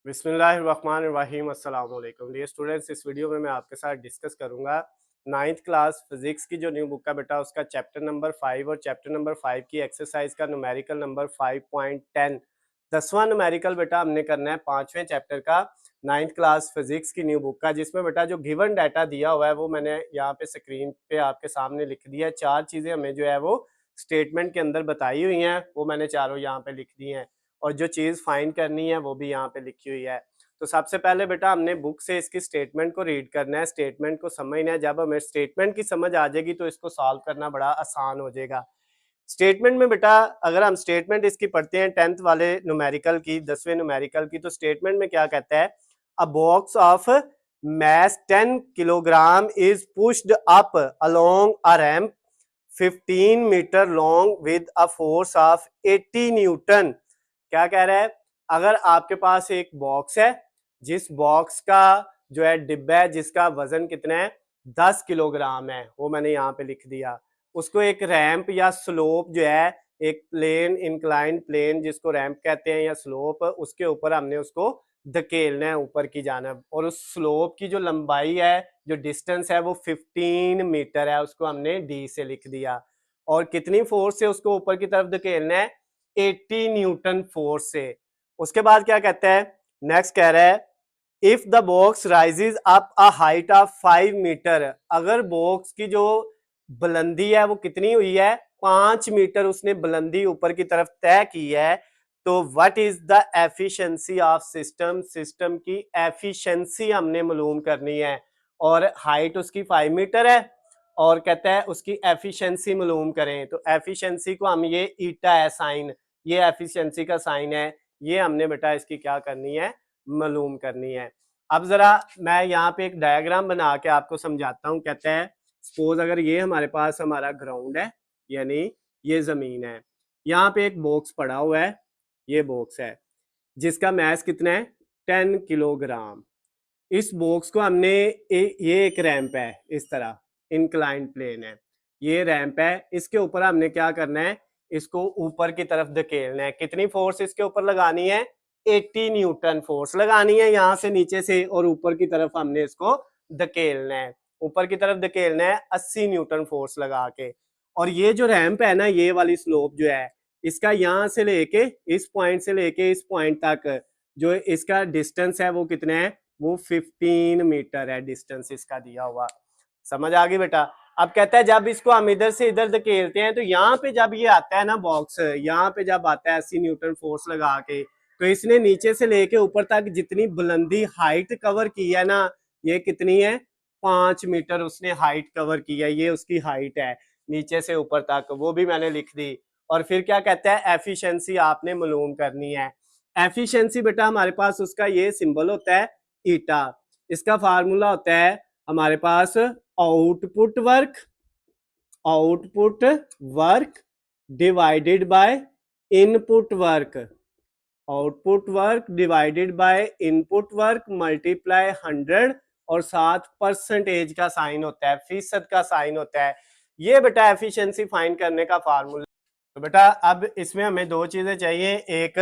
बिस्मिल्लाहिर्रहमानिर्रहीम अस्सलाम वालेकुम डियर स्टूडेंट्स। इस वीडियो में मैं आपके साथ डिस्कस करूंगा नाइन्थ क्लास फिजिक्स की जो न्यू बुक का बेटा उसका चैप्टर नंबर 5 और चैप्टर नंबर 5 की एक्सरसाइज का न्यूमेरिकल नंबर 5.10 10वां न्यूमेरिकल बेटा हमने करना है 5वें चैप्टर का नाइन्थ क्लास फिजिक्स की न्यू बुक का, जिसमें बेटा जो गिवन डाटा दिया हुआ है वो मैंने यहाँ पे स्क्रीन पे आपके सामने लिख दिया है। चार चीजें हमें जो है वो स्टेटमेंट के अंदर बताई हुई हैं, वो मैंने चारों यहाँ पे लिख दी हैं और जो चीज़ फाइंड करनी है वो भी यहाँ पे लिखी हुई है। तो सबसे पहले बेटा हमने बुक से इसकी स्टेटमेंट को रीड करना है, स्टेटमेंट को समझना है। जब हमें स्टेटमेंट की समझ आ जाएगी तो इसको सॉल्व करना बड़ा आसान हो जाएगा। स्टेटमेंट में बेटा अगर हम स्टेटमेंट इसकी पढ़ते हैं 10th वाले न्यूमेरिकल की, 10वें न्यूमेरिकल की, तो स्टेटमेंट में क्या कहता है, a box of mass 10 kilogram is pushed up along a ramp 15 metre long with a force of 80 newton. क्या कह रहा है, अगर आपके पास एक बॉक्स है, जिस बॉक्स का जो है डिब्बा है जिसका वजन कितना है 10 किलोग्राम है, वो मैंने यहाँ पे लिख दिया। उसको एक रैंप या स्लोप जो है, एक प्लेन इंक्लाइंड प्लेन जिसको रैंप कहते हैं या स्लोप, उसके ऊपर हमने उसको धकेलना है ऊपर की जानब, और उस स्लोप की जो लंबाई है, जो डिस्टेंस है वो 15 मीटर है, उसको हमने डी से लिख दिया। और कितनी फोर्स से उसको ऊपर की तरफ धकेलना है, 80 न्यूटन फोर्स से। उसके बाद क्या कहता है, नेक्स्ट कह रहा है if the box rises up a height of 5 metre, अगर बॉक्स की जो बुलंदी है वो कितनी हुई है, 5 मीटर उसने बुलंदी ऊपर की तरफ तय की है, तो what is the efficiency of system, system की एफिशिएंसी हमने मालूम करनी है। और हाइट उसकी 5 मीटर है और कहता है उसकी एफिशिएंसी मालूम करें। तो एफिशिएंसी को हम, ये ईटा है साइन, ये एफिशिएंसी का साइन है, ये हमने बेटा इसकी क्या करनी है, मालूम करनी है। अब जरा मैं यहाँ पे एक डायग्राम बना के आपको समझाता हूँ। कहता है सपोज अगर ये हमारे पास हमारा ग्राउंड है, यानी ये जमीन है, यहाँ पे एक बॉक्स पड़ा हुआ है, ये बॉक्स है जिसका मैस कितना है 10 किलोग्राम। इस बॉक्स को हमने ये एक रैंप है, इस तरह इंक्लाइंड प्लेन है, ये रैंप है, इसके ऊपर हमने क्या करना है, इसको ऊपर की तरफ धकेलना है। कितनी फोर्स इसके ऊपर लगानी है, 80 न्यूटन फोर्स लगानी है यहाँ से नीचे से, और ऊपर की तरफ हमने इसको धकेलना है, ऊपर की तरफ धकेलना है 80 न्यूटन फोर्स लगा के। और ये जो रैंप है ना, ये वाली स्लोप जो है, इसका यहाँ से लेके इस पॉइंट से लेके इस पॉइंट तक जो इसका डिस्टेंस है वो कितना है, वो 15 मीटर है डिस्टेंस इसका दिया हुआ। समझ आ गई बेटा। अब कहता है जब इसको हम इधर से इधर धकेलते हैं तो यहाँ पे जब ये आता है ना बॉक्स, यहाँ पे जब आता है 80 न्यूटन फोर्स लगा के, तो इसने नीचे से लेके ऊपर तक जितनी बुलंदी हाइट कवर की है ना, ये कितनी है, 5 मीटर उसने हाइट कवर की है, ये उसकी हाइट है नीचे से ऊपर तक, वो भी मैंने लिख दी। और फिर क्या कहता है, एफिशिएंसी आपने मालूम करनी है। एफिशिएंसी बेटा हमारे पास उसका ये सिंबल होता है ईटा, इसका फार्मूला होता है हमारे पास output work, output work divided by input work, output work divided by input work multiply 100, और साथ परसेंटेज का साइन होता है, फीसद का साइन होता है। ये बेटा एफिशिएंसी फाइंड करने का फार्मूला। तो बेटा अब इसमें हमें दो चीजें चाहिए, एक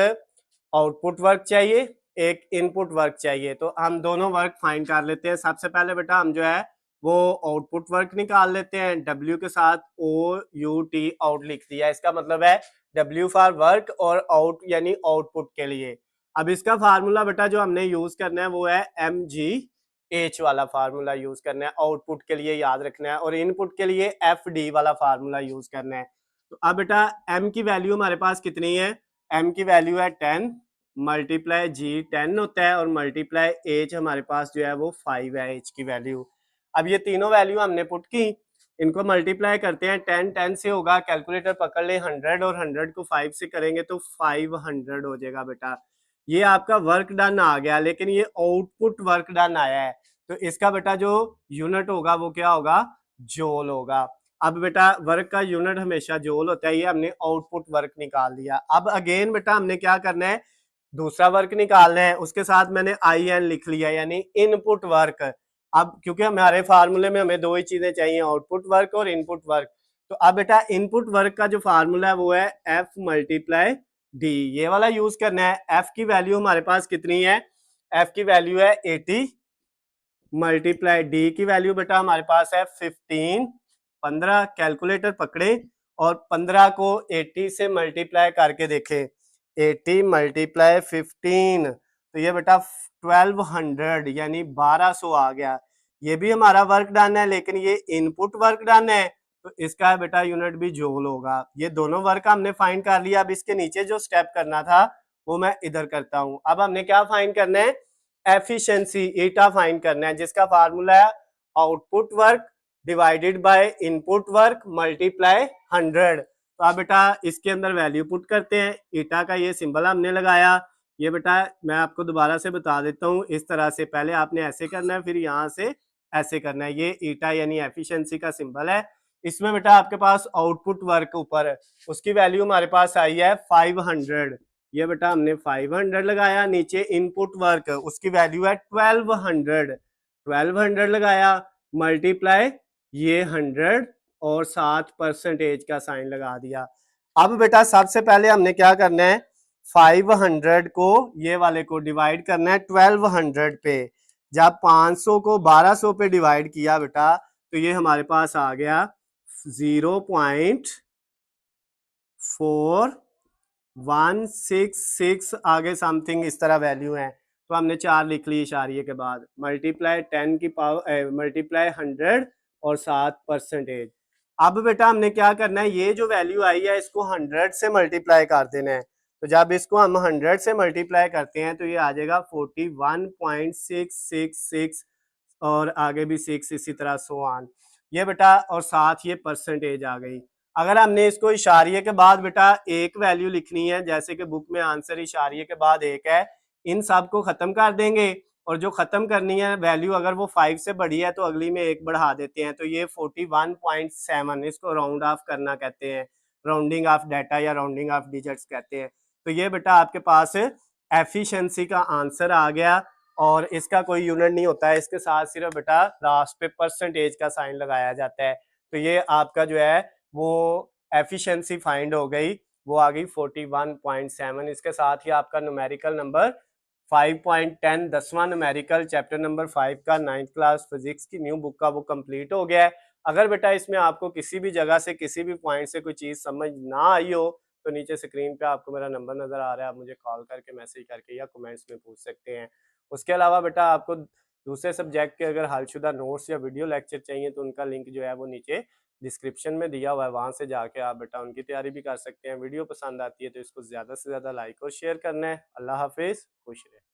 आउटपुट वर्क चाहिए, एक इनपुट वर्क चाहिए। तो हम दोनों वर्क फाइंड कर लेते हैं। सबसे पहले बेटा हम जो है वो आउटपुट वर्क निकाल लेते हैं, डब्ल्यू के साथ OUT आउट लिख दिया, इसका मतलब है डब्ल्यू फॉर वर्क और आउट यानी आउटपुट के लिए। अब इसका फार्मूला बेटा जो हमने यूज करना है वो है MGH वाला फार्मूला यूज करना है, आउटपुट के लिए याद रखना है, और इनपुट के लिए FD वाला फार्मूला यूज करना है। तो अब बेटा m की वैल्यू हमारे पास कितनी है, m की वैल्यू है 10, मल्टीप्लाई g 10 होता है, और मल्टीप्लाई h हमारे पास जो है वो 5 है h की वैल्यू। अब ये तीनों वैल्यू हमने पुट की, इनको मल्टीप्लाई करते हैं, 10 10 से होगा, कैलकुलेटर पकड़ ले 100, और 100 को 5 से करेंगे तो 500 हो जाएगा बेटा। ये आपका वर्क डन आ गया, लेकिन ये आउटपुट वर्क डन आया है, तो इसका बेटा जो यूनिट होगा वो क्या होगा, जोल होगा। अब बेटा वर्क का यूनिट हमेशा जोल होता है, ये हमने आउटपुट वर्क निकाल लिया। अब अगेन बेटा हमने क्या करना है, दूसरा वर्क निकालना है, उसके साथ मैंने IN लिख लिया, यानी इनपुट वर्क। अब क्योंकि हमारे फार्मूले में हमें दो ही चीजें चाहिए, आउटपुट वर्क और इनपुट वर्क। तो अब बेटा इनपुट वर्क का जो फार्मूला है वो है F मल्टीप्लाई D, ये वाला यूज करना है। F की वैल्यू हमारे पास कितनी है, एफ की वैल्यू है 80 मल्टीप्लाई डी की वैल्यू बेटा हमारे पास है 15, 15 कैलकुलेटर पकड़े और 15 को 80 से मल्टीप्लाई करके देखें, 80 मल्टीप्लाई 15 तो ये बेटा 1200 यानी 1200 आ गया। ये भी हमारा वर्क डन है, लेकिन ये इनपुट वर्क डन है तो इसका बेटा यूनिट भी जूल होगा। ये दोनों वर्क हमने फाइंड कर लिया। अब इसके नीचे जो स्टेप करना था वो मैं इधर करता हूं। अब हमने क्या फाइंड करना है, एफिशिएंसी ईटा फाइंड करना है, जिसका फार्मूला है output work divided by input work multiply 100। तो अब बेटा इसके अंदर वैल्यू पुट करते हैं। ईटा का ये सिंबल हमने लगाया। ये बेटा मैं आपको दोबारा से बता देता हूँ, इस तरह से पहले आपने ऐसे करना है, फिर यहाँ से ऐसे करना है। ये ईटा यानी एफिशिएंसी का सिंबल है। इसमें बेटा आपके पास आउटपुट वर्क ऊपर है, उसकी वैल्यू हमारे पास आई है 500। ये बेटा हमने 500 लगाया। नीचे इनपुट वर्क उसकी वैल्यू है 1200, 1200 लगाया मल्टीप्लाई ये 100 और 7% का साइन लगा दिया। अब बेटा सबसे पहले हमने क्या करना है, 500 को ये वाले को डिवाइड करना है 1200 पे। जब 500 को 1200 पे डिवाइड किया बेटा तो ये हमारे पास आ गया 0.4166 आगे समथिंग इस तरह वैल्यू है। तो हमने 4 लिख ली इशारिये के बाद, मल्टीप्लाई 10 की पावर मल्टीप्लाई 100 और 7%। अब बेटा हमने क्या करना है, ये जो वैल्यू आई है इसको 100 से मल्टीप्लाई कर देना है। तो जब इसको हम 100 से मल्टीप्लाई करते हैं तो ये आ जाएगा 41.666 और आगे भी 6 इसी तरह सो ऑन। ये बेटा और साथ ये परसेंटेज आ गई। अगर हमने इसको इशारिये के बाद बेटा एक वैल्यू लिखनी है, जैसे कि बुक में आंसर इशारिये के बाद एक है, इन सब को खत्म कर देंगे और जो खत्म करनी है वैल्यू अगर वो 5 से बड़ी है तो अगली में एक बढ़ा देते हैं। तो ये 41.7 इसको राउंड ऑफ करना कहते हैं, राउंडिंग ऑफ डाटा या राउंडिंग ऑफ डिजिट्स कहते हैं। तो ये बेटा आपके पास एफिशिएंसी का आंसर आ गया और इसका कोई यूनिट नहीं होता है, इसके साथ सिर्फ बेटा लास्ट पे परसेंटेज का साइन लगाया जाता है। तो ये आपका जो है वो एफिशिएंसी फाइंड हो गई, वो आ गई 41.7। इसके साथ ही आपका न्यूमेरिकल नंबर 5.10 10वां न्यूमेरिकल चैप्टर नंबर 5 का 9th क्लास फिजिक्स की न्यू बुक का वो कंप्लीट हो गया है। अगर बेटा इसमें आपको किसी भी जगह से किसी भी पॉइंट से कोई चीज़ समझ ना आई हो तो नीचे स्क्रीन पे आपको मेरा नंबर नज़र आ रहा है, आप मुझे कॉल करके मैसेज करके या कमेंट्स में पूछ सकते हैं। उसके अलावा बेटा आपको दूसरे सब्जेक्ट के अगर हलशुदा नोट्स या वीडियो लेक्चर चाहिए तो उनका लिंक जो है वो नीचे डिस्क्रिप्शन में दिया हुआ है, वहाँ से जाके आप बेटा उनकी तैयारी भी कर सकते हैं। वीडियो पसंद आती है तो इसको ज़्यादा से ज़्यादा लाइक और शेयर करना है। अल्लाह हाफिज़, खुश रहे।